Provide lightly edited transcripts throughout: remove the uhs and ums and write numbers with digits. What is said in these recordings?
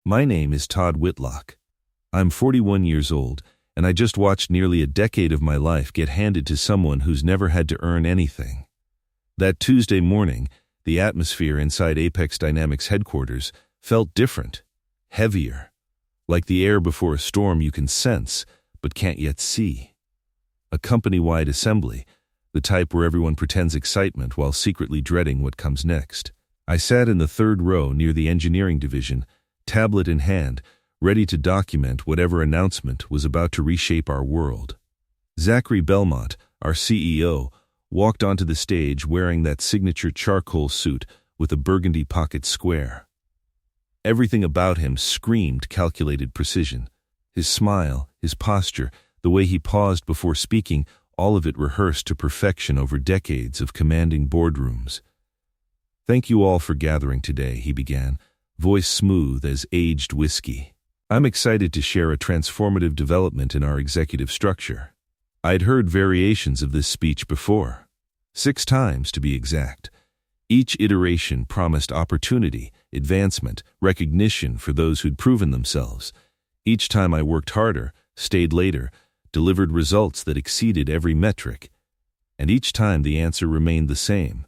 My name is Todd Whitlock. I'm 41 years old, and I just watched nearly a decade of my life get handed to someone who's never had to earn anything. That Tuesday morning, the atmosphere inside Apex Dynamics headquarters felt different, heavier, like the air before a storm you can sense but can't yet see. A company-wide assembly, the type where everyone pretends excitement while secretly dreading what comes next. I sat in the third row near the engineering division, tablet in hand, ready to document whatever announcement was about to reshape our world. Zachary Belmont, our CEO, walked onto the stage wearing that signature charcoal suit with a burgundy pocket square. Everything about him screamed calculated precision. His smile, his posture, the way he paused before speaking, all of it rehearsed to perfection over decades of commanding boardrooms. "Thank you all for gathering today," he began, voice smooth as aged whiskey. "I'm excited to share a transformative development in our executive structure." I'd heard variations of this speech before, 6 times to be exact. Each iteration promised opportunity, advancement, recognition for those who'd proven themselves. Each time I worked harder, stayed later, delivered results that exceeded every metric. And each time the answer remained the same.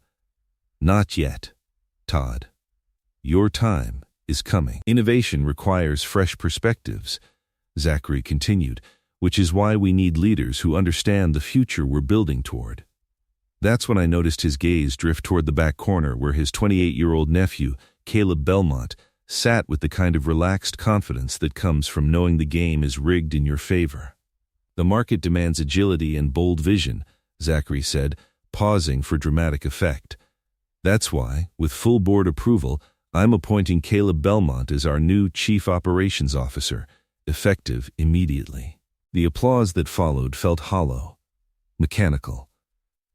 "Not yet, Todd. Your time is coming." "Innovation requires fresh perspectives," Zachary continued, "which is why we need leaders who understand the future we're building toward." That's when I noticed his gaze drift toward the back corner where his 28-year-old nephew, Caleb Belmont, sat with the kind of relaxed confidence that comes from knowing the game is rigged in your favor. "The market demands agility and bold vision," Zachary said, pausing for dramatic effect. "That's why, with full board approval, I'm appointing Caleb Belmont as our new Chief Operations Officer, effective immediately." The applause that followed felt hollow, mechanical.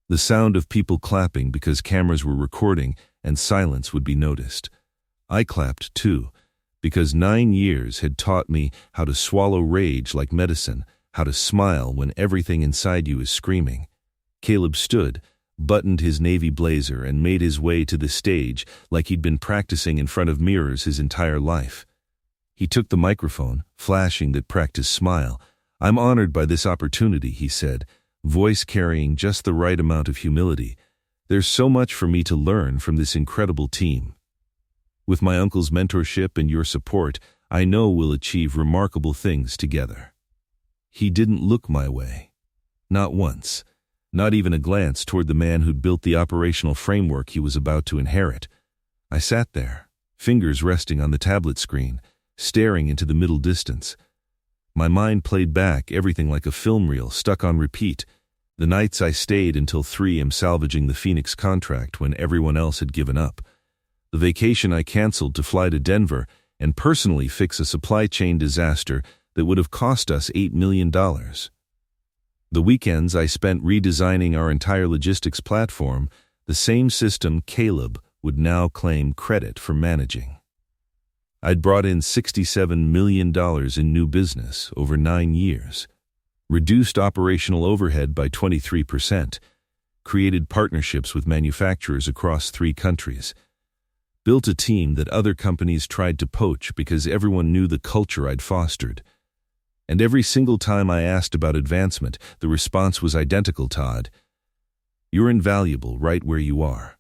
The sound of people clapping because cameras were recording and silence would be noticed. I clapped too, because 9 years had taught me how to swallow rage like medicine, how to smile when everything inside you is screaming. Caleb stood, buttoned his navy blazer, and made his way to the stage like he'd been practicing in front of mirrors his entire life. He took the microphone, flashing that practiced smile. "I'm honored by this opportunity," he said, voice carrying just the right amount of humility. "There's so much for me to learn from this incredible team. With my uncle's mentorship and your support, I know we'll achieve remarkable things together." He didn't look my way. Not once. Not even a glance toward the man who'd built the operational framework he was about to inherit. I sat there, fingers resting on the tablet screen, staring into the middle distance. My mind played back everything like a film reel stuck on repeat. The nights I stayed until 3 a.m. salvaging the Phoenix contract when everyone else had given up. The vacation I canceled to fly to Denver and personally fix a supply chain disaster that would have cost us $8 million. The weekends I spent redesigning our entire logistics platform, the same system Caleb would now claim credit for managing. I'd brought in $67 million in new business over 9 years, reduced operational overhead by 23%, created partnerships with manufacturers across 3 countries, built a team that other companies tried to poach because everyone knew the culture I'd fostered. And every single time I asked about advancement, the response was identical, "Todd. You're invaluable right where you are.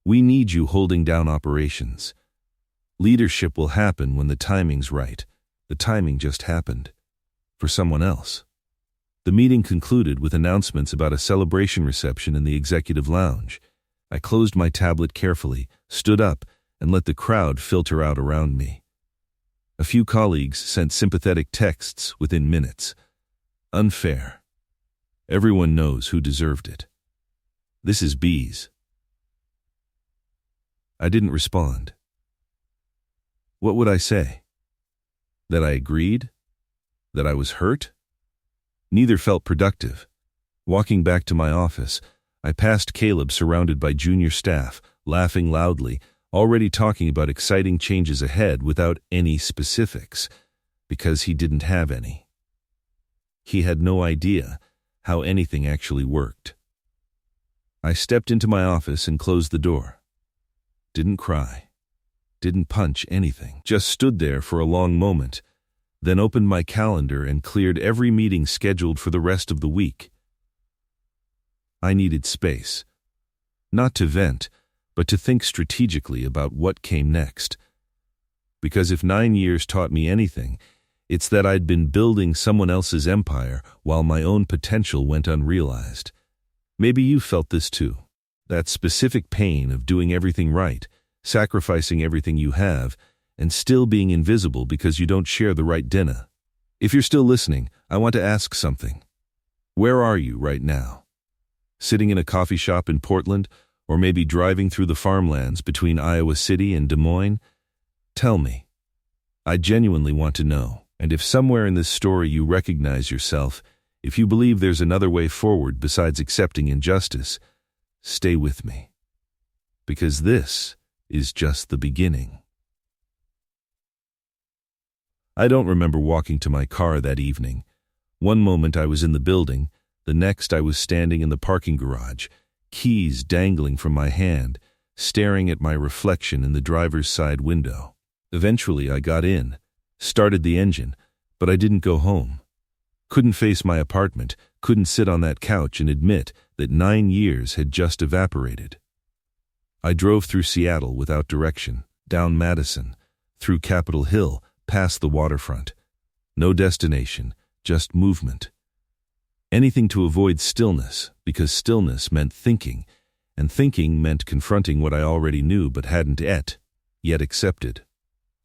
We need you holding down operations. Leadership will happen when the timing's right." The timing just happened. For someone else. The meeting concluded with announcements about a celebration reception in the executive lounge. I closed my tablet carefully, stood up, and let the crowd filter out around me. A few colleagues sent sympathetic texts within minutes. Unfair. Everyone knows who deserved it. This is B's. I didn't respond. What would I say? That I agreed? That I was hurt? Neither felt productive. Walking back to my office, I passed Caleb surrounded by junior staff, laughing loudly, already talking about exciting changes ahead without any specifics, because he didn't have any. He had no idea how anything actually worked. I stepped into my office and closed the door. Didn't cry. didn't punch anything, just stood there for a long moment, then opened my calendar and cleared every meeting scheduled for the rest of the week. I needed space. Not to vent, but to think strategically about what came next. Because if 9 years taught me anything, it's that I'd been building someone else's empire while my own potential went unrealized. Maybe you felt this too. That specific pain of doing everything right, sacrificing everything you have, and still being invisible because you don't share the right dinner. If you're still listening, I want to ask something. Where are you right now? Sitting in a coffee shop in Portland, or maybe driving through the farmlands between Iowa City and Des Moines? Tell me. I genuinely want to know. And if somewhere in this story you recognize yourself, if you believe there's another way forward besides accepting injustice, stay with me. Because this is just the beginning. I don't remember walking to my car that evening. One moment I was in the building, the next I was standing in the parking garage, keys dangling from my hand, staring at my reflection in the driver's side window. Eventually I got in, started the engine, but I didn't go home. Couldn't face my apartment, couldn't sit on that couch and admit that 9 years had just evaporated. I drove through Seattle without direction, down Madison, through Capitol Hill, past the waterfront. No destination, just movement. Anything to avoid stillness, because stillness meant thinking, and thinking meant confronting what I already knew but hadn't yet accepted.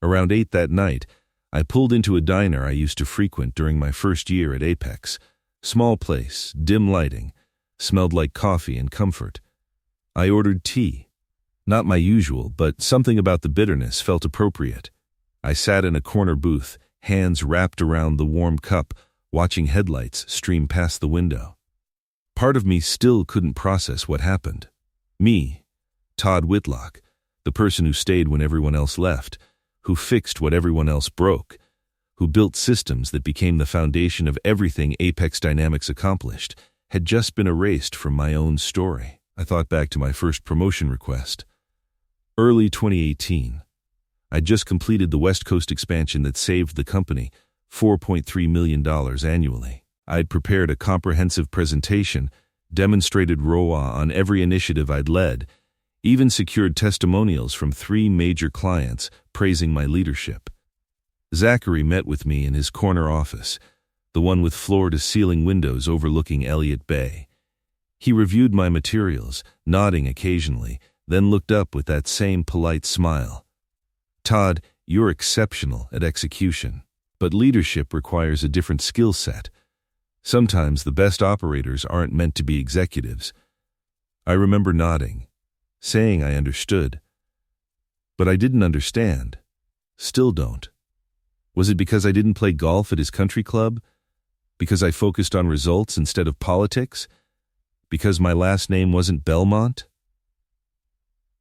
Around 8 that night, I pulled into a diner I used to frequent during my first year at Apex. Small place, dim lighting, smelled like coffee and comfort. I ordered tea. Not my usual, but something about the bitterness felt appropriate. I sat in a corner booth, hands wrapped around the warm cup, watching headlights stream past the window. Part of me still couldn't process what happened. Me, Todd Whitlock, the person who stayed when everyone else left, who fixed what everyone else broke, who built systems that became the foundation of everything Apex Dynamics accomplished, had just been erased from my own story. I thought back to my first promotion request. Early 2018. I'd just completed the West Coast expansion that saved the company $4.3 million annually. I'd prepared a comprehensive presentation, demonstrated ROA on every initiative I'd led, even secured testimonials from 3 major clients praising my leadership. Zachary met with me in his corner office, the one with floor-to-ceiling windows overlooking Elliott Bay. He reviewed my materials, nodding occasionally, then looked up with that same polite smile. Todd, you're exceptional at execution, but leadership requires a different skill set. Sometimes the best operators aren't meant to be executives. I remember nodding, saying I understood. But I didn't understand. Still don't. Was it because I didn't play golf at his country club? Because I focused on results instead of politics? Because my last name wasn't Belmont?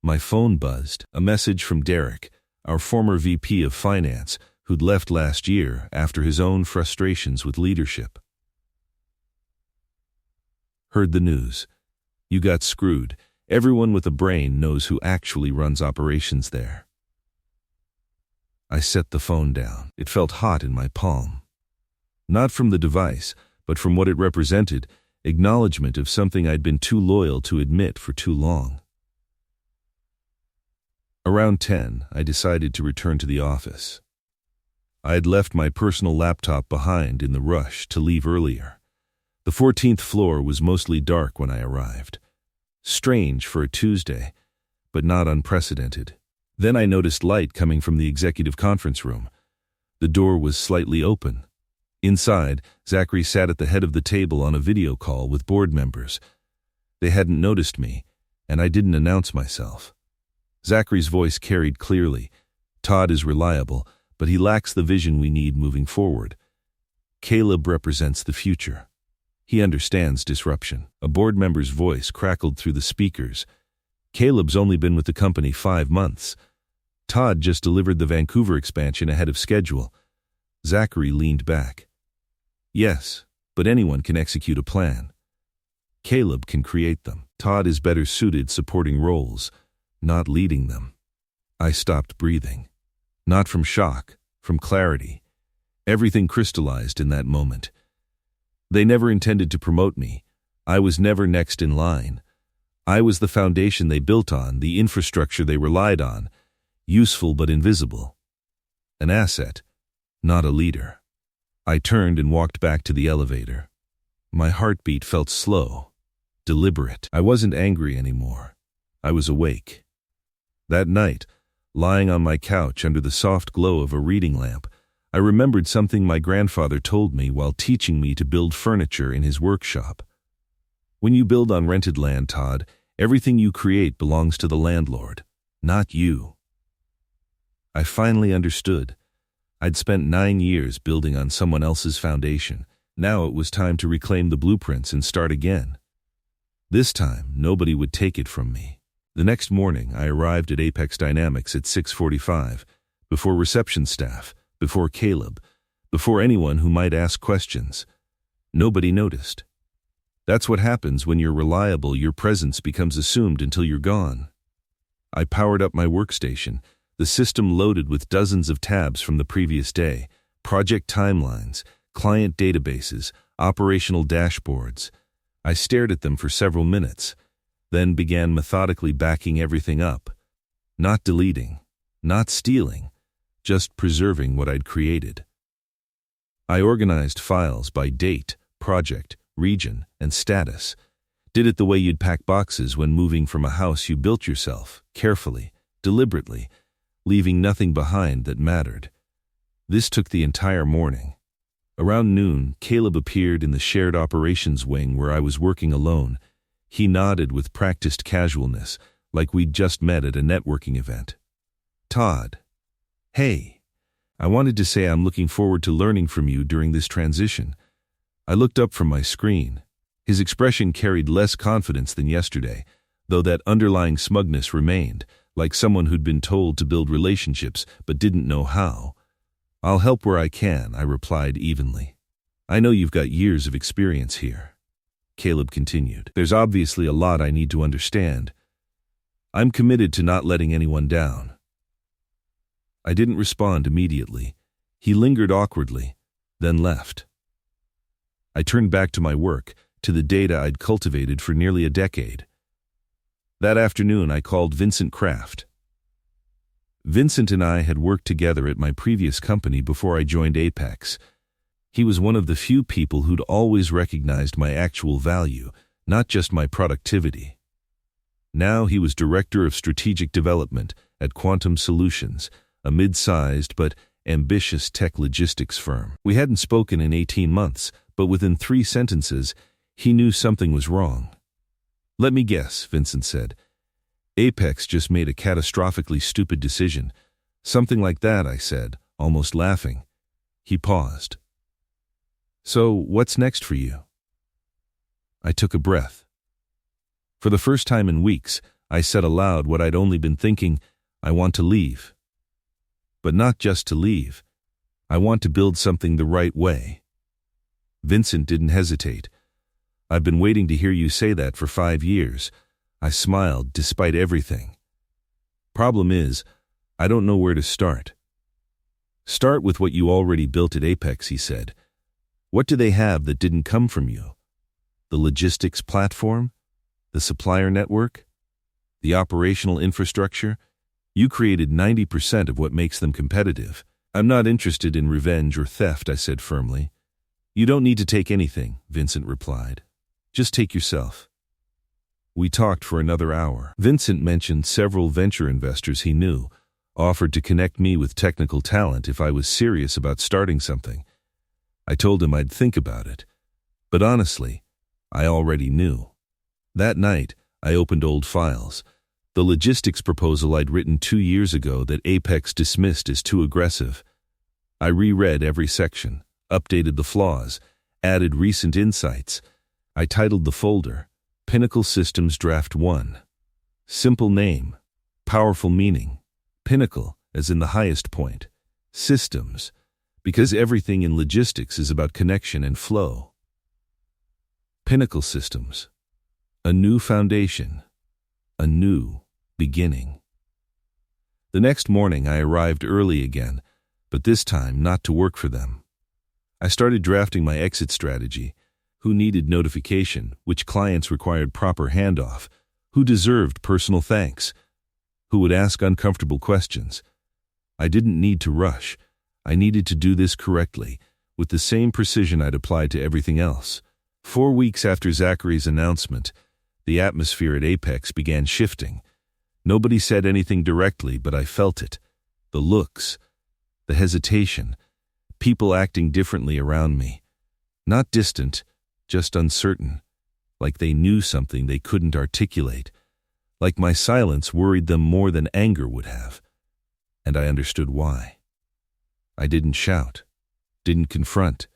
My phone buzzed, a message from Derek, our former VP of Finance, who'd left last year after his own frustrations with leadership. Heard the news. You got screwed. Everyone with a brain knows who actually runs operations there. I set the phone down. It felt hot in my palm. Not from the device, but from what it represented, acknowledgement of something I'd been too loyal to admit for too long. Around 10, I decided to return to the office. I had left my personal laptop behind in the rush to leave earlier. The 14th floor was mostly dark when I arrived. Strange for a Tuesday, but not unprecedented. Then I noticed light coming from the executive conference room. The door was slightly open. Inside, Zachary sat at the head of the table on a video call with board members. They hadn't noticed me, and I didn't announce myself. Zachary's voice carried clearly. Todd is reliable, but he lacks the vision we need moving forward. Caleb represents the future. He understands disruption. A board member's voice crackled through the speakers. Caleb's only been with the company 5 months. Todd just delivered the Vancouver expansion ahead of schedule. Zachary leaned back. Yes, but anyone can execute a plan. Caleb can create them. Todd is better suited supporting roles, not leading them. I stopped breathing. Not from shock, from clarity. Everything crystallized in that moment. They never intended to promote me. I was never next in line. I was the foundation they built on, the infrastructure they relied on, useful but invisible. An asset, not a leader. I turned and walked back to the elevator. My heartbeat felt slow, deliberate. I wasn't angry anymore. I was awake. That night, lying on my couch under the soft glow of a reading lamp, I remembered something my grandfather told me while teaching me to build furniture in his workshop. When you build on rented land, Todd, everything you create belongs to the landlord, not you. I finally understood. I'd spent 9 years building on someone else's foundation. Now it was time to reclaim the blueprints and start again. This time, nobody would take it from me. The next morning, I arrived at Apex Dynamics at 6:45, before reception staff, before Caleb, before anyone who might ask questions. Nobody noticed. That's what happens when you're reliable. Your presence becomes assumed until you're gone. I powered up my workstation, the system loaded with dozens of tabs from the previous day, project timelines, client databases, operational dashboards. I stared at them for several minutes, then began methodically backing everything up. Not deleting, not stealing, just preserving what I'd created. I organized files by date, project, region, and status. Did it the way you'd pack boxes when moving from a house you built yourself, carefully, deliberately, leaving nothing behind that mattered. This took the entire morning. Around noon, Caleb appeared in the shared operations wing where I was working alone. He nodded with practiced casualness, like we'd just met at a networking event. Todd. Hey. I wanted to say I'm looking forward to learning from you during this transition. I looked up from my screen. His expression carried less confidence than yesterday, though that underlying smugness remained, like someone who'd been told to build relationships but didn't know how. I'll help where I can, I replied evenly. I know you've got years of experience here. Caleb continued. There's obviously a lot I need to understand. I'm committed to not letting anyone down. I didn't respond immediately. He lingered awkwardly, then left. I turned back to my work, to the data I'd cultivated for nearly a decade. That afternoon, I called Vincent Kraft. Vincent and I had worked together at my previous company before I joined Apex. He was one of the few people who'd always recognized my actual value, not just my productivity. Now he was Director of Strategic Development at Quantum Solutions, a mid-sized but ambitious tech logistics firm. We hadn't spoken in 18 months, but within 3 sentences, he knew something was wrong. Let me guess, Vincent said. Apex just made a catastrophically stupid decision. Something like that, I said, almost laughing. He paused. So, what's next for you? I took a breath. For the first time in weeks, I said aloud what I'd only been thinking, I want to leave. But not just to leave. I want to build something the right way. Vincent didn't hesitate. I've been waiting to hear you say that for 5 years. I smiled despite everything. Problem is, I don't know where to start. Start with what you already built at Apex, he said. What do they have that didn't come from you? The logistics platform? The supplier network? The operational infrastructure? You created 90% of what makes them competitive. I'm not interested in revenge or theft, I said firmly. You don't need to take anything, Vincent replied. Just take yourself. We talked for another hour. Vincent mentioned several venture investors he knew, offered to connect me with technical talent if I was serious about starting something. I told him I'd think about it. But honestly, I already knew. That night, I opened old files. The logistics proposal I'd written 2 years ago that Apex dismissed as too aggressive. I reread every section, updated the flaws, added recent insights. I titled the folder, Pinnacle Systems Draft 1. Simple name, powerful meaning. Pinnacle, as in the highest point. Systems, because everything in logistics is about connection and flow. Pinnacle Systems. A new foundation. A new beginning. The next morning I arrived early again, but this time not to work for them. I started drafting my exit strategy. Who needed notification, which clients required proper handoff, who deserved personal thanks, who would ask uncomfortable questions. I didn't need to rush. I needed to do this correctly, with the same precision I'd applied to everything else. 4 weeks after Zachary's announcement, the atmosphere at Apex began shifting. Nobody said anything directly, but I felt it. The looks, the hesitation, people acting differently around me. Not distant, just uncertain, like they knew something they couldn't articulate, like my silence worried them more than anger would have. And I understood why. I didn't shout, didn't confront,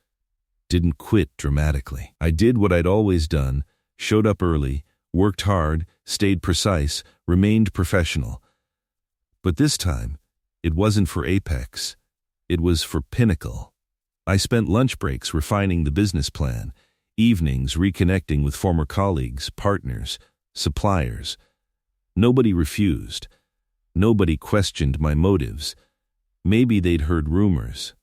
didn't quit dramatically. I did what I'd always done, showed up early, worked hard, stayed precise, remained professional. But this time, it wasn't for Apex. It was for Pinnacle. I spent lunch breaks refining the business plan, evenings reconnecting with former colleagues, partners, suppliers. Nobody refused. Nobody questioned my motives. Maybe they'd heard rumors.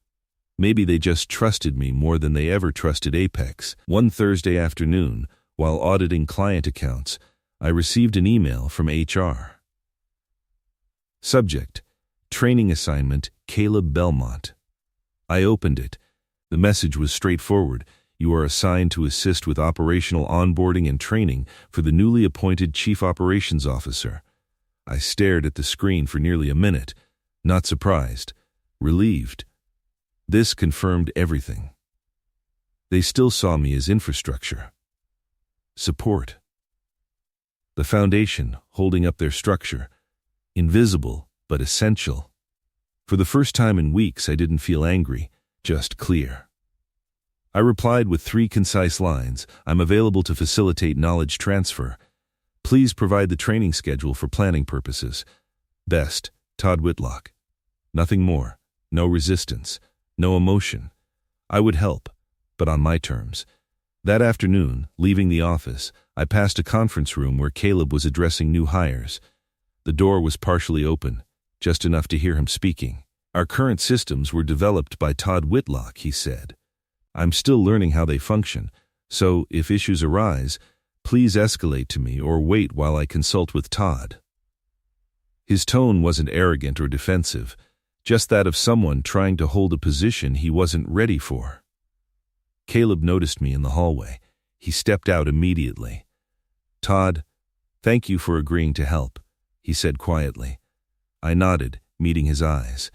Maybe they just trusted me more than they ever trusted Apex. One Thursday afternoon, while auditing client accounts, I received an email from HR. Subject: Training assignment, Caleb Belmont. I opened it. The message was straightforward. You are assigned to assist with operational onboarding and training for the newly appointed Chief Operations Officer. I stared at the screen for nearly a minute, not surprised, relieved. This confirmed everything. They still saw me as infrastructure. Support. The foundation holding up their structure, invisible but essential. For the first time in weeks, I didn't feel angry, just clear. I replied with 3 concise lines. I'm available to facilitate knowledge transfer. Please provide the training schedule for planning purposes. Best, Todd Whitlock. Nothing more. No resistance. No emotion. I would help, but on my terms. That afternoon, leaving the office, I passed a conference room where Caleb was addressing new hires. The door was partially open, just enough to hear him speaking. Our current systems were developed by Todd Whitlock, he said. I'm still learning how they function, so if issues arise, please escalate to me or wait while I consult with Todd. His tone wasn't arrogant or defensive, just that of someone trying to hold a position he wasn't ready for. Caleb noticed me in the hallway. He stepped out immediately. Todd, thank you for agreeing to help, he said quietly. I nodded, meeting his eyes.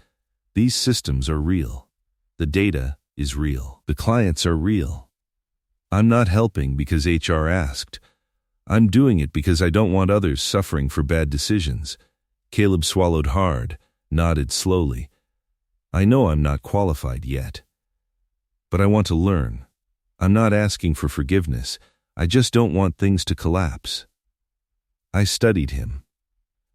These systems are real. The data is real. The clients are real. I'm not helping because HR asked. I'm doing it because I don't want others suffering for bad decisions. Caleb swallowed hard, nodded slowly. I know I'm not qualified yet. But I want to learn. I'm not asking for forgiveness. I just don't want things to collapse. I studied him.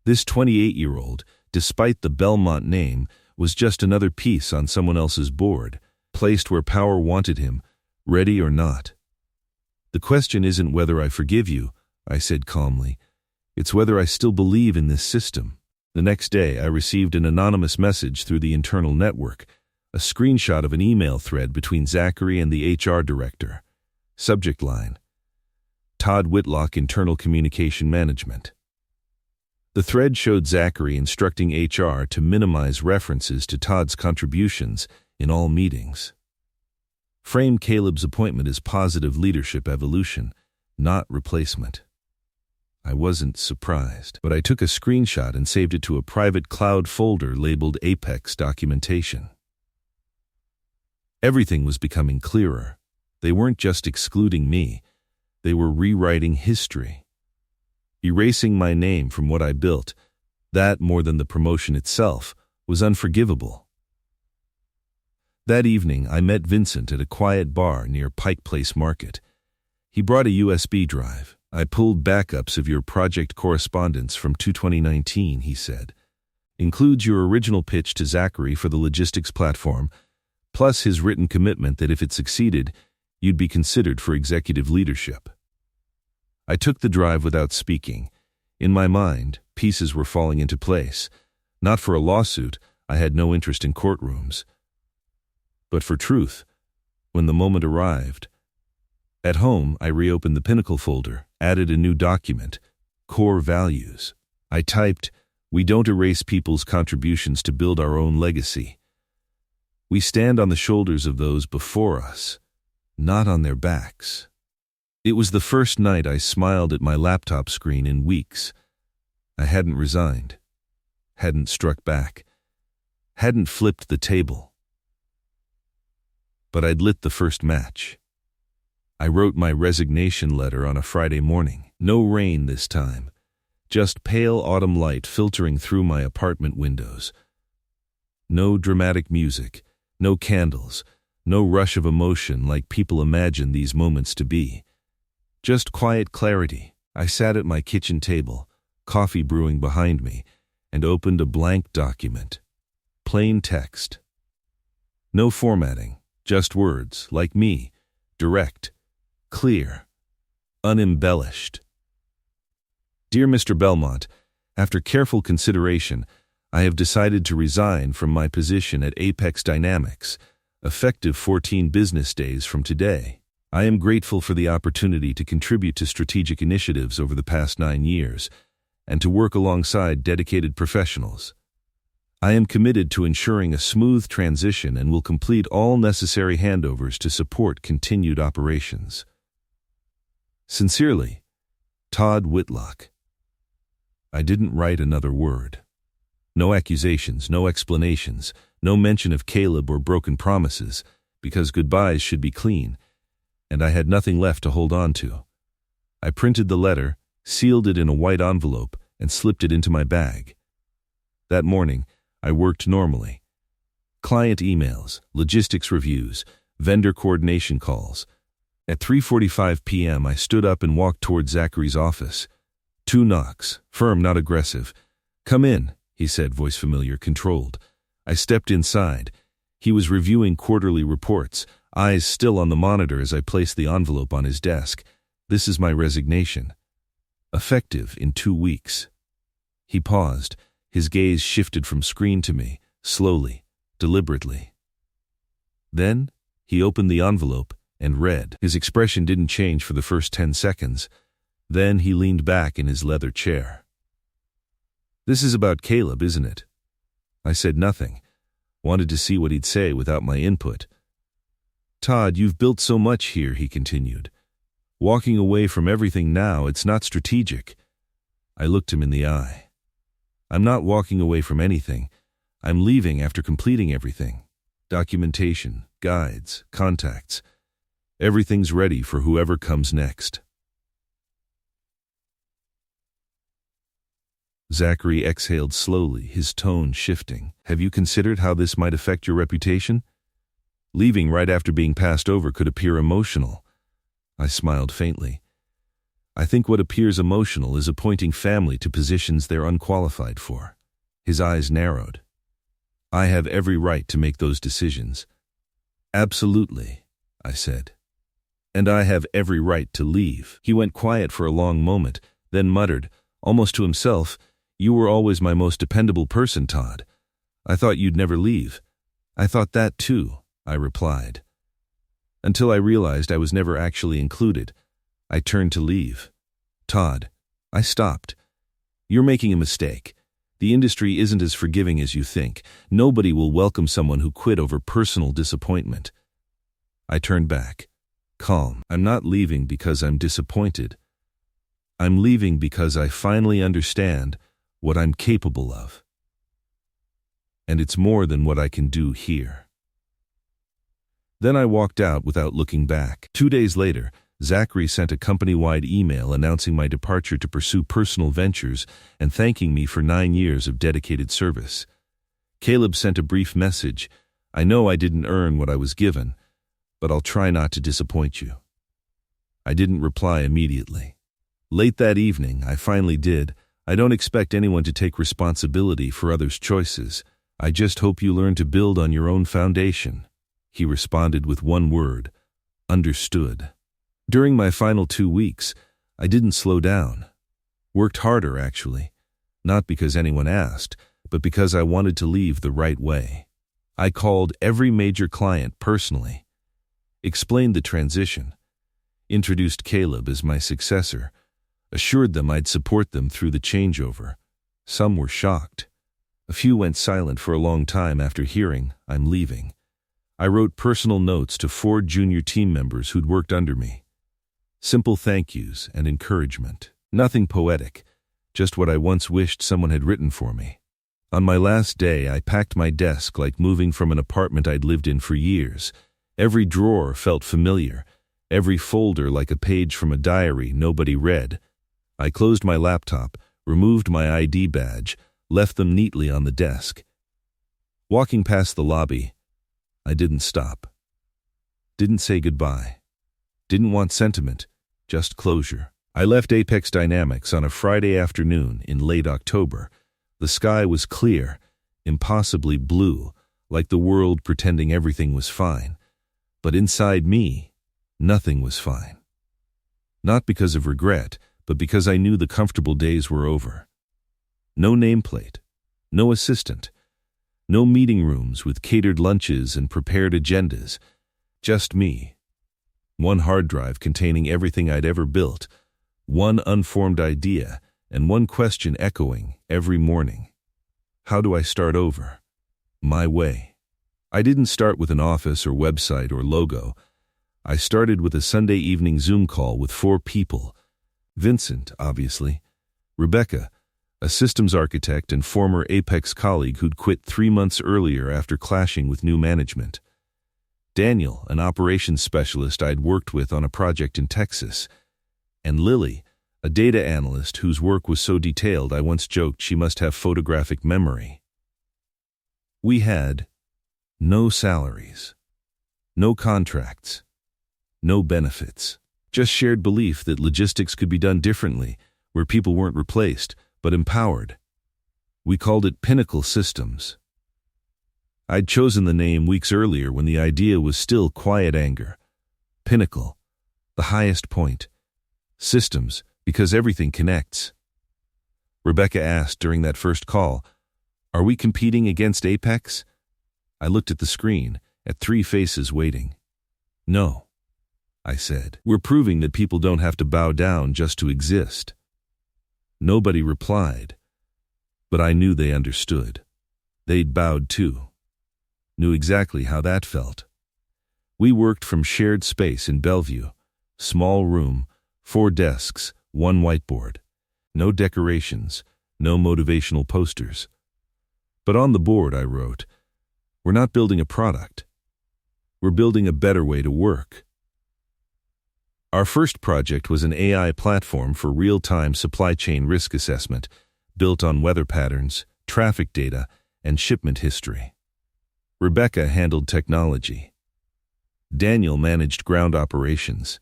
This 28-year-old, despite the Belmont name, was just another piece on someone else's board, placed where power wanted him, ready or not. The question isn't whether I forgive you, I said calmly. It's whether I still believe in this system. The next day, I received an anonymous message through the internal network, a screenshot of an email thread between Zachary and the HR director. Subject line: Todd Whitlock, Internal Communication Management. The thread showed Zachary instructing HR to minimize references to Todd's contributions in all meetings. Frame Caleb's appointment as positive leadership evolution, not replacement. I wasn't surprised, but I took a screenshot and saved it to a private cloud folder labeled Apex Documentation. Everything was becoming clearer. They weren't just excluding me. They were rewriting history. Erasing my name from what I built, that more than the promotion itself, was unforgivable. That evening, I met Vincent at a quiet bar near Pike Place Market. He brought a USB drive. I pulled backups of your project correspondence from 2019, he said. Includes your original pitch to Zachary for the logistics platform, plus his written commitment that if it succeeded, you'd be considered for executive leadership. I took the drive without speaking. In my mind, pieces were falling into place. Not for a lawsuit, I had no interest in courtrooms. But for truth, when the moment arrived. At home, I reopened the Pinnacle folder, added a new document, Core Values. I typed, "We don't erase people's contributions to build our own legacy. We stand on the shoulders of those before us, not on their backs." It was the first night I smiled at my laptop screen in weeks. I hadn't resigned, hadn't struck back, hadn't flipped the table. But I'd lit the first match. I wrote my resignation letter on a Friday morning. No rain this time, just pale autumn light filtering through my apartment windows. No dramatic music, no candles, no rush of emotion like people imagine these moments to be. Just quiet clarity. I sat at my kitchen table, coffee brewing behind me, and opened a blank document. Plain text. No formatting, just words, like me, direct, clear, unembellished. Dear Mr. Belmont, after careful consideration, I have decided to resign from my position at Apex Dynamics, effective 14 business days from today. I am grateful for the opportunity to contribute to strategic initiatives over the past 9 years and to work alongside dedicated professionals. I am committed to ensuring a smooth transition and will complete all necessary handovers to support continued operations. Sincerely, Todd Whitlock. I didn't write another word. No accusations, no explanations, no mention of Caleb or broken promises, because goodbyes should be clean, and I had nothing left to hold on to. I printed the letter, sealed it in a white envelope, and slipped it into my bag. That morning, I worked normally. Client emails, logistics reviews, vendor coordination calls. At 3:45 p.m., I stood up and walked toward Zachary's office. 2 knocks, firm, not aggressive. "Come in," he said, voice familiar, controlled. I stepped inside. He was reviewing quarterly reports, eyes still on the monitor as I placed the envelope on his desk. "This is my resignation. Effective in 2 weeks. He paused. His gaze shifted from screen to me, slowly, deliberately. Then, he opened the envelope and read. His expression didn't change for the first 10 seconds. Then he leaned back in his leather chair. "This is about Caleb, isn't it?" I said nothing. Wanted to see what he'd say without my input. "Todd, you've built so much here," he continued. "Walking away from everything now, it's not strategic." I looked him in the eye. "I'm not walking away from anything. I'm leaving after completing everything. Documentation, guides, contacts. Everything's ready for whoever comes next." Zachary exhaled slowly, his tone shifting. "Have you considered how this might affect your reputation? Leaving right after being passed over could appear emotional." I smiled faintly. "I think what appears emotional is appointing family to positions they're unqualified for." His eyes narrowed. "I have every right to make those decisions." "Absolutely," I said. "And I have every right to leave." He went quiet for a long moment, then muttered, almost to himself, "You were always my most dependable person, Todd. I thought you'd never leave." "I thought that too," I replied. Until I realized I was never actually included. I turned to leave. "Todd," I stopped. "You're making a mistake. The industry isn't as forgiving as you think. Nobody will welcome someone who quit over personal disappointment." I turned back, calm. "I'm not leaving because I'm disappointed. I'm leaving because I finally understand what I'm capable of. And it's more than what I can do here." Then I walked out without looking back. 2 days later, Zachary sent a company-wide email announcing my departure to pursue personal ventures and thanking me for 9 years of dedicated service. Caleb sent a brief message. "I know I didn't earn what I was given, but I'll try not to disappoint you." I didn't reply immediately. Late that evening, I finally did. "I don't expect anyone to take responsibility for others' choices. I just hope you learn to build on your own foundation." He responded with one word: understood. During my final 2 weeks, I didn't slow down. Worked harder, actually. Not because anyone asked, but because I wanted to leave the right way. I called every major client personally, explained the transition, introduced Caleb as my successor, assured them I'd support them through the changeover. Some were shocked. A few went silent for a long time after hearing I'm leaving. I wrote personal notes to 4 junior team members who'd worked under me. Simple thank yous and encouragement. Nothing poetic, just what I once wished someone had written for me. On my last day, I packed my desk like moving from an apartment I'd lived in for years. Every drawer felt familiar, every folder like a page from a diary nobody read. I closed my laptop, removed my ID badge, left them neatly on the desk. Walking past the lobby, I didn't stop. Didn't say goodbye. Didn't want sentiment, just closure. I left Apex Dynamics on a Friday afternoon in late October. The sky was clear, impossibly blue, like the world pretending everything was fine. But inside me, nothing was fine. Not because of regret, but because I knew the comfortable days were over. No nameplate, no assistant, no meeting rooms with catered lunches and prepared agendas. Just me. One hard drive containing everything I'd ever built, one unformed idea, and one question echoing every morning. How do I start over? My way. I didn't start with an office or website or logo. I started with a Sunday evening Zoom call with 4 people. Vincent, obviously. Rebecca, a systems architect and former Apex colleague who'd quit 3 months earlier after clashing with new management. Daniel, an operations specialist I'd worked with on a project in Texas. And Lily, a data analyst whose work was so detailed I once joked she must have photographic memory. We had no salaries, no contracts, no benefits, just shared belief that logistics could be done differently, where people weren't replaced, but empowered. We called it Pinnacle Systems. I'd chosen the name weeks earlier when the idea was still quiet anger. Pinnacle, the highest point. Systems, because everything connects. Rebecca asked during that first call, "Are we competing against Apex?" I looked at the screen, at 3 faces waiting. "No," I said. "We're proving that people don't have to bow down just to exist." Nobody replied, but I knew they understood. They'd bowed too. Knew exactly how that felt. We worked from shared space in Bellevue. Small room, 4 desks, 1 whiteboard. No decorations, no motivational posters. But on the board I wrote, "We're not building a product. We're building a better way to work." Our first project was an AI platform for real-time supply chain risk assessment, built on weather patterns, traffic data, and shipment history. Rebecca handled technology. Daniel managed ground operations.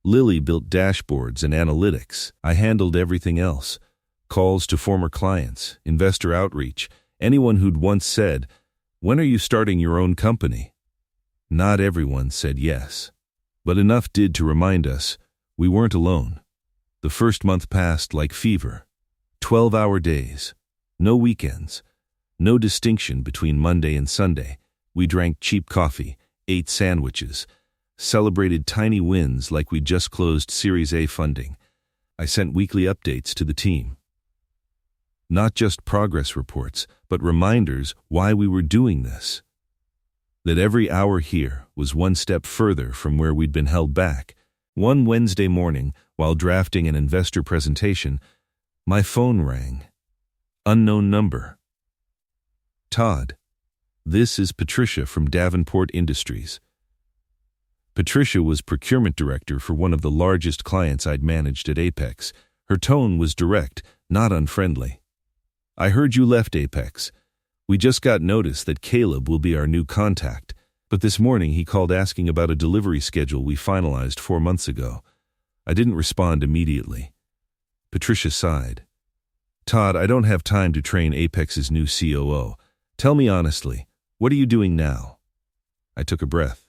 Lily built dashboards and analytics. I handled everything else. Calls to former clients, investor outreach, anyone who'd once said, "When are you starting your own company?" Not everyone said yes. But enough did to remind us we weren't alone. The first month passed like fever. 12-hour days. No weekends. No distinction between Monday and Sunday. We drank cheap coffee, ate sandwiches, celebrated tiny wins like we'd just closed Series A funding. I sent weekly updates to the team. Not just progress reports, but reminders why we were doing this. That every hour here was one step further from where we'd been held back. One Wednesday morning, while drafting an investor presentation, my phone rang. Unknown number. "Todd, this is Patricia from Davenport Industries." Patricia was procurement director for one of the largest clients I'd managed at Apex. Her tone was direct, not unfriendly. "I heard you left Apex. We just got notice that Caleb will be our new contact, but this morning he called asking about a delivery schedule we finalized 4 months ago." I didn't respond immediately. Patricia sighed. "Todd, I don't have time to train Apex's new COO. Tell me honestly, what are you doing now?" I took a breath.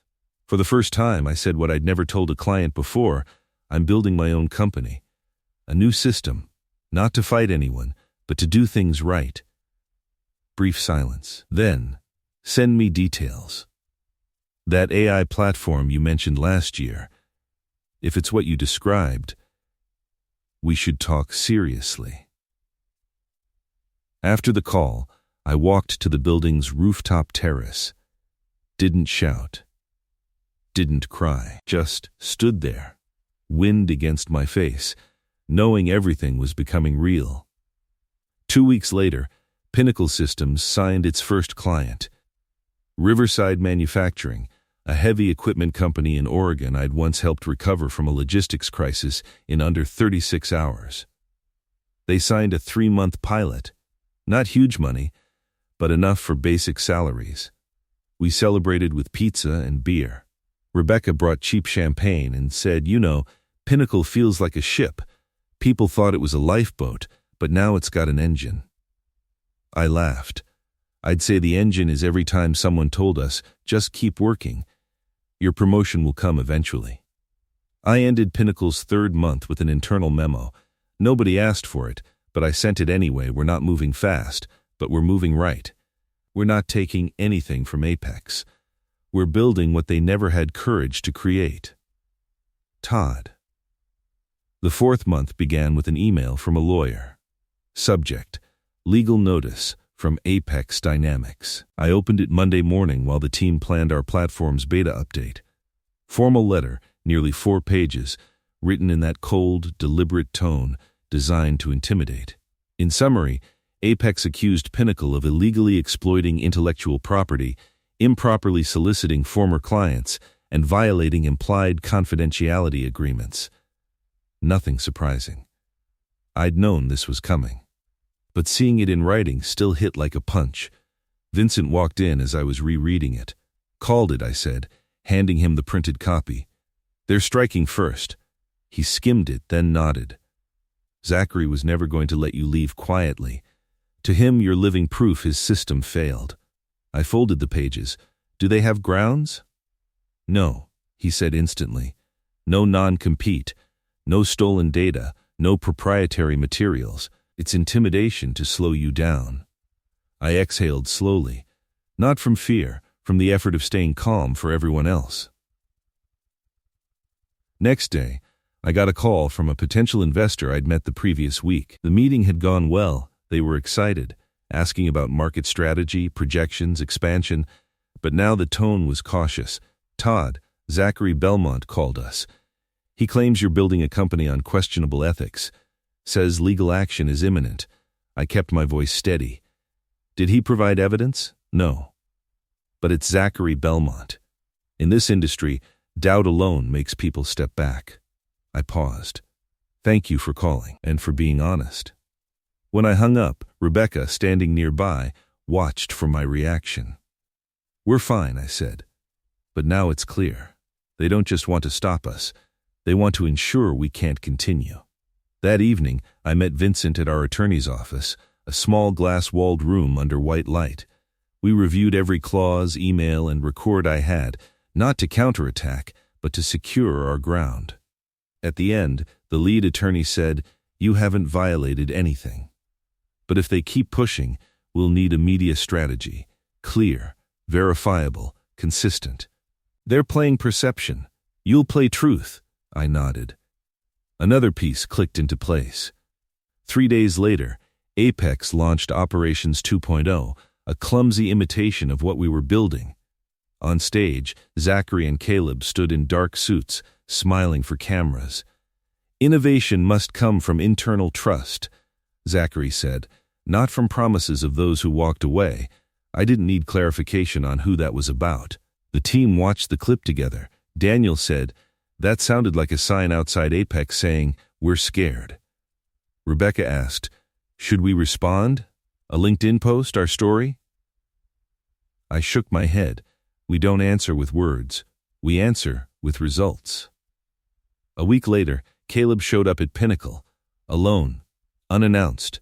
For the first time, I said what I'd never told a client before. I'm building my own company. A new system, not to fight anyone, but to do things right. Brief silence. Then, send me details. That AI platform you mentioned last year, if it's what you described, we should talk seriously. After the call, I walked to the building's rooftop terrace. Didn't shout. Didn't cry. Just stood there, wind against my face, knowing everything was becoming real. 2 weeks later, Pinnacle Systems signed its first client. Riverside Manufacturing, a heavy equipment company in Oregon I'd once helped recover from a logistics crisis in under 36 hours. They signed a 3-month pilot. Not huge money, but enough for basic salaries. We celebrated with pizza and beer. Rebecca brought cheap champagne and said, Pinnacle feels like a ship. People thought it was a lifeboat, but now it's got an engine. I laughed. I'd say the engine is every time someone told us, just keep working. Your promotion will come eventually. I ended Pinnacle's 3rd month with an internal memo. Nobody asked for it, but I sent it anyway. We're not moving fast, but we're moving right. We're not taking anything from Apex. We're building what they never had courage to create. Todd. The 4th month began with an email from a lawyer. Subject: legal notice from Apex Dynamics. I opened it Monday morning while the team planned our platform's beta update. Formal letter, nearly 4 pages, written in that cold, deliberate tone designed to intimidate. In summary, Apex accused Pinnacle of illegally exploiting intellectual property, improperly soliciting former clients, and violating implied confidentiality agreements. Nothing surprising. I'd known this was coming. But seeing it in writing still hit like a punch. Vincent walked in as I was rereading it. Called it, I said, handing him the printed copy. They're striking first. He skimmed it, then nodded. Zachary was never going to let you leave quietly. To him, you're living proof his system failed. I folded the pages. Do they have grounds? No, he said instantly. No non-compete, no stolen data, no proprietary materials. It's intimidation to slow you down. I exhaled slowly, not from fear, from the effort of staying calm for everyone else. Next day, I got a call from a potential investor I'd met the previous week. The meeting had gone well. They were excited, asking about market strategy, projections, expansion, but now the tone was cautious. Todd, Zachary Belmont called us. He claims you're building a company on questionable ethics. Says legal action is imminent. I kept my voice steady. Did he provide evidence? No. But it's Zachary Belmont. In this industry, doubt alone makes people step back. I paused. Thank you for calling and for being honest. When I hung up, Rebecca, standing nearby, watched for my reaction. We're fine, I said. But now it's clear. They don't just want to stop us. They want to ensure we can't continue. That evening, I met Vincent at our attorney's office, a small glass-walled room under white light. We reviewed every clause, email, and record I had, not to counterattack, but to secure our ground. At the end, the lead attorney said, "You haven't violated anything. But if they keep pushing, we'll need a media strategy. Clear, verifiable, consistent. They're playing perception. You'll play truth." I nodded. Another piece clicked into place. 3 days later, Apex launched Operations 2.0, a clumsy imitation of what we were building. On stage, Zachary and Caleb stood in dark suits, smiling for cameras. "Innovation must come from internal trust," Zachary said, "not from promises of those who walked away." I didn't need clarification on who that was about. The team watched the clip together. Daniel said, "That sounded like a sign outside Apex saying, 'We're scared.'" Rebecca asked, "Should we respond? A LinkedIn post, our story?" I shook my head. We don't answer with words. We answer with results. A week later, Caleb showed up at Pinnacle, alone, unannounced.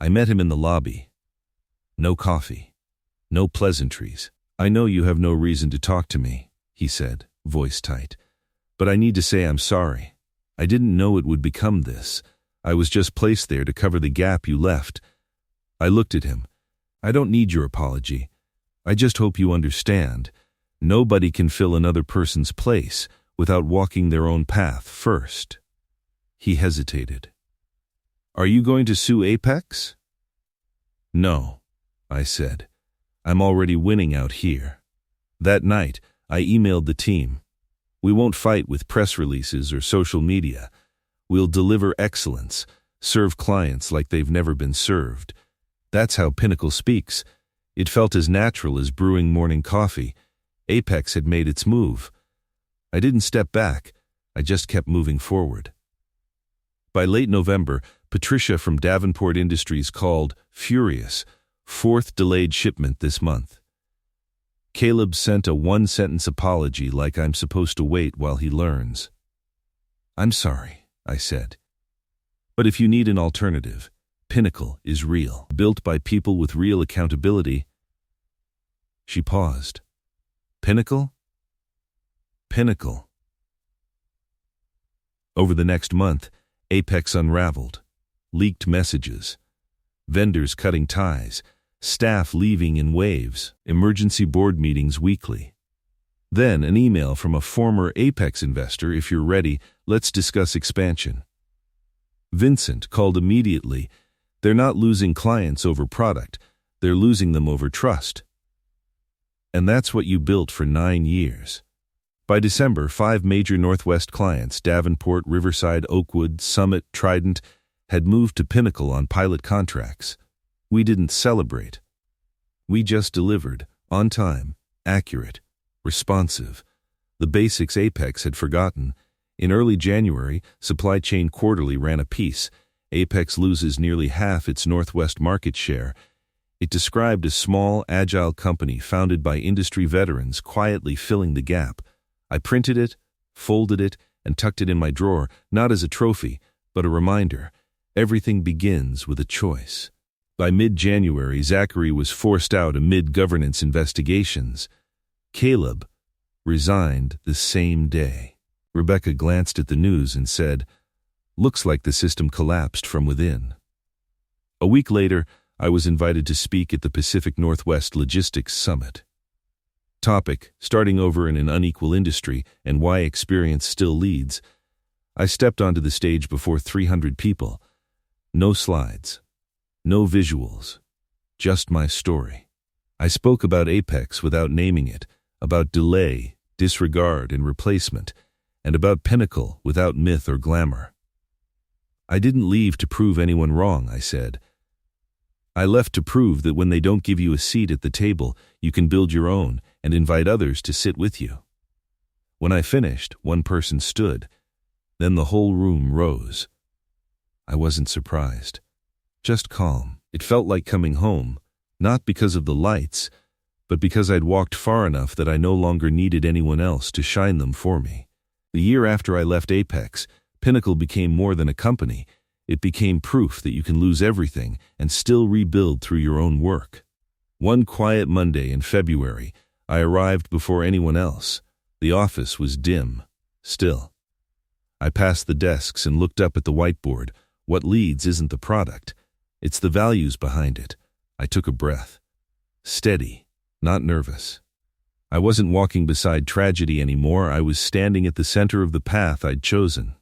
I met him in the lobby. No coffee. No pleasantries. "I know you have no reason to talk to me," he said, voice tight. "But I need to say I'm sorry. I didn't know it would become this. I was just placed there to cover the gap you left." I looked at him. I don't need your apology. I just hope you understand. Nobody can fill another person's place without walking their own path first. He hesitated. Are you going to sue Apex? No, I said. I'm already winning out here. That night, I emailed the team. We won't fight with press releases or social media. We'll deliver excellence, serve clients like they've never been served. That's how Pinnacle speaks. It felt as natural as brewing morning coffee. Apex had made its move. I didn't step back. I just kept moving forward. By late November, Patricia from Davenport Industries called, furious, 4th delayed shipment this month. Caleb sent a one-sentence apology like I'm supposed to wait while he learns. I'm sorry, I said. But if you need an alternative, Pinnacle is real, built by people with real accountability. She paused. Pinnacle? Pinnacle. Over the next month, Apex unraveled. Leaked messages. Vendors cutting ties. Staff leaving in waves. Emergency board meetings weekly. Then an email from a former Apex investor, if you're ready, let's discuss expansion. Vincent called immediately. They're not losing clients over product. They're losing them over trust. And that's what you built for 9 years. By December, 5 major Northwest clients, Davenport, Riverside, Oakwood, Summit, Trident, had moved to Pinnacle on pilot contracts. We didn't celebrate. We just delivered, on time, accurate, responsive. The basics Apex had forgotten. In early January, Supply Chain Quarterly ran a piece. Apex loses nearly half its Northwest market share. It described a small, agile company founded by industry veterans quietly filling the gap. I printed it, folded it, and tucked it in my drawer, not as a trophy, but a reminder. Everything begins with a choice. By mid-January, Zachary was forced out amid governance investigations. Caleb resigned the same day. Rebecca glanced at the news and said, "Looks like the system collapsed from within." A week later, I was invited to speak at the Pacific Northwest Logistics Summit. Topic, starting over in an unequal industry and why experience still leads. I stepped onto the stage before 300 people. No slides, no visuals, just my story. I spoke about Apex without naming it, about delay, disregard, and replacement, and about Pinnacle without myth or glamour. I didn't leave to prove anyone wrong, I said. I left to prove that when they don't give you a seat at the table, you can build your own and invite others to sit with you. When I finished, one person stood. Then the whole room rose. I wasn't surprised, just calm. It felt like coming home, not because of the lights, but because I'd walked far enough that I no longer needed anyone else to shine them for me. The year after I left Apex, Pinnacle became more than a company. It became proof that you can lose everything and still rebuild through your own work. One quiet Monday in February, I arrived before anyone else. The office was dim, still. I passed the desks and looked up at the whiteboard. What leads isn't the product. It's the values behind it. I took a breath. Steady, not nervous. I wasn't walking beside tragedy anymore. I was standing at the center of the path I'd chosen.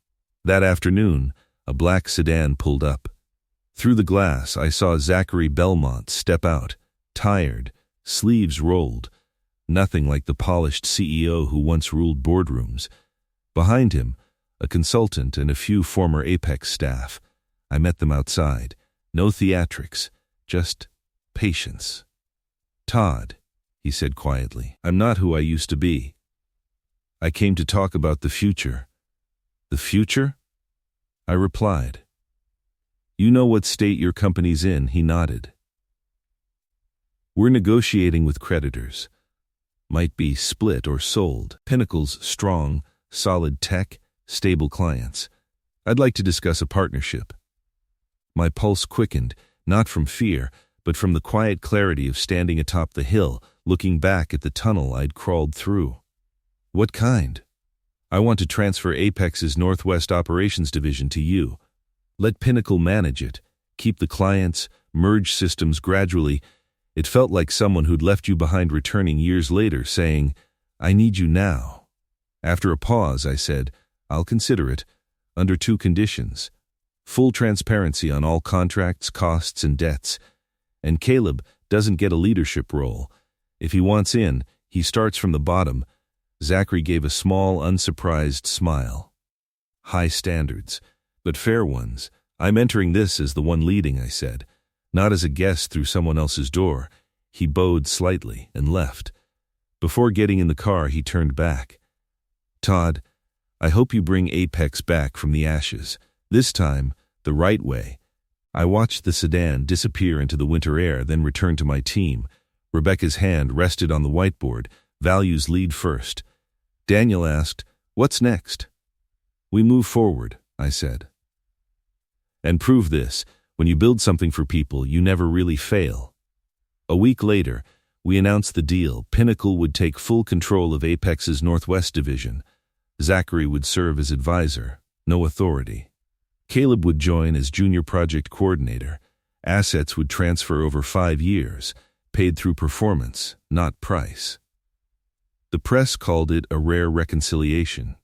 That afternoon, a black sedan pulled up. Through the glass, I saw Zachary Belmont step out, tired, sleeves rolled, nothing like the polished CEO who once ruled boardrooms. Behind him, a consultant and a few former Apex staff. I met them outside. No theatrics, just patience. "Todd," he said quietly, "I'm not who I used to be. I came to talk about the future." "The future?" I replied. "You know what state your company's in," he nodded. "We're negotiating with creditors. Might be split or sold. Pinnacle's strong, solid tech, stable clients. I'd like to discuss a partnership." My pulse quickened, not from fear, but from the quiet clarity of standing atop the hill, looking back at the tunnel I'd crawled through. "What kind?" "I want to transfer Apex's Northwest Operations Division to you. Let Pinnacle manage it, keep the clients, merge systems gradually. It felt like someone who'd left you behind returning years later, saying, "I need you now." After a pause, I said, "I'll consider it, under two conditions. Full transparency on all contracts, costs, and debts. And Caleb doesn't get a leadership role. If he wants in, he starts from the bottom." Zachary gave a small, unsurprised smile. "High standards, but fair ones. I'm entering this as the one leading," I said, "not as a guest through someone else's door." He bowed slightly and left. Before getting in the car, he turned back. "Todd, I hope you bring Apex back from the ashes. This time, the right way." I watched the sedan disappear into the winter air, then returned to my team. Rebecca's hand rested on the whiteboard. Values lead first. Daniel asked, "What's next?" "We move forward," I said. "And prove this. When you build something for people, you never really fail." A week later, we announced the deal. Pinnacle would take full control of Apex's Northwest Division. Zachary would serve as advisor, no authority. Caleb would join as junior project coordinator. Assets would transfer over 5 years, paid through performance, not price. The press called it a rare reconciliation.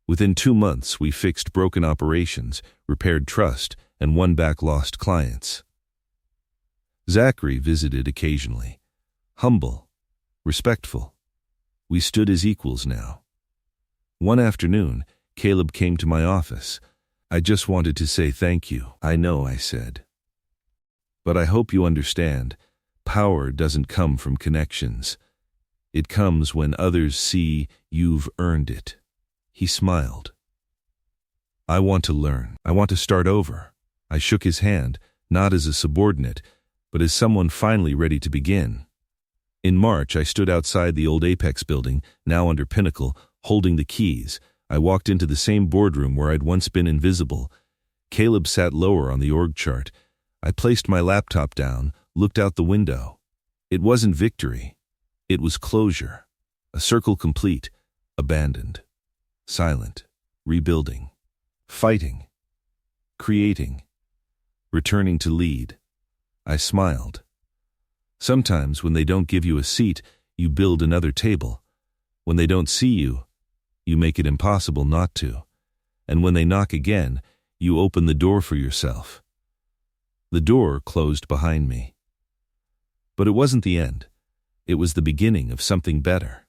Within 2 months, we fixed broken operations, repaired trust, and won back lost clients. Zachary visited occasionally. Humble, respectful. We stood as equals now. One afternoon, Caleb came to my office. "I just wanted to say thank you." "I know," I said. "But I hope you understand, power doesn't come from connections. It comes when others see you've earned it." He smiled. "I want to learn. I want to start over." I shook his hand, not as a subordinate, but as someone finally ready to begin. In March, I stood outside the old Apex building, now under Pinnacle, holding the keys. I walked into the same boardroom where I'd once been invisible. Caleb sat lower on the org chart. I placed my laptop down, looked out the window. It wasn't victory. It was closure. A circle complete, abandoned. Silent, rebuilding, fighting, creating, returning to lead. I smiled. Sometimes when they don't give you a seat, you build another table. When they don't see you, you make it impossible not to. And when they knock again, you open the door for yourself. The door closed behind me. But it wasn't the end. It was the beginning of something better.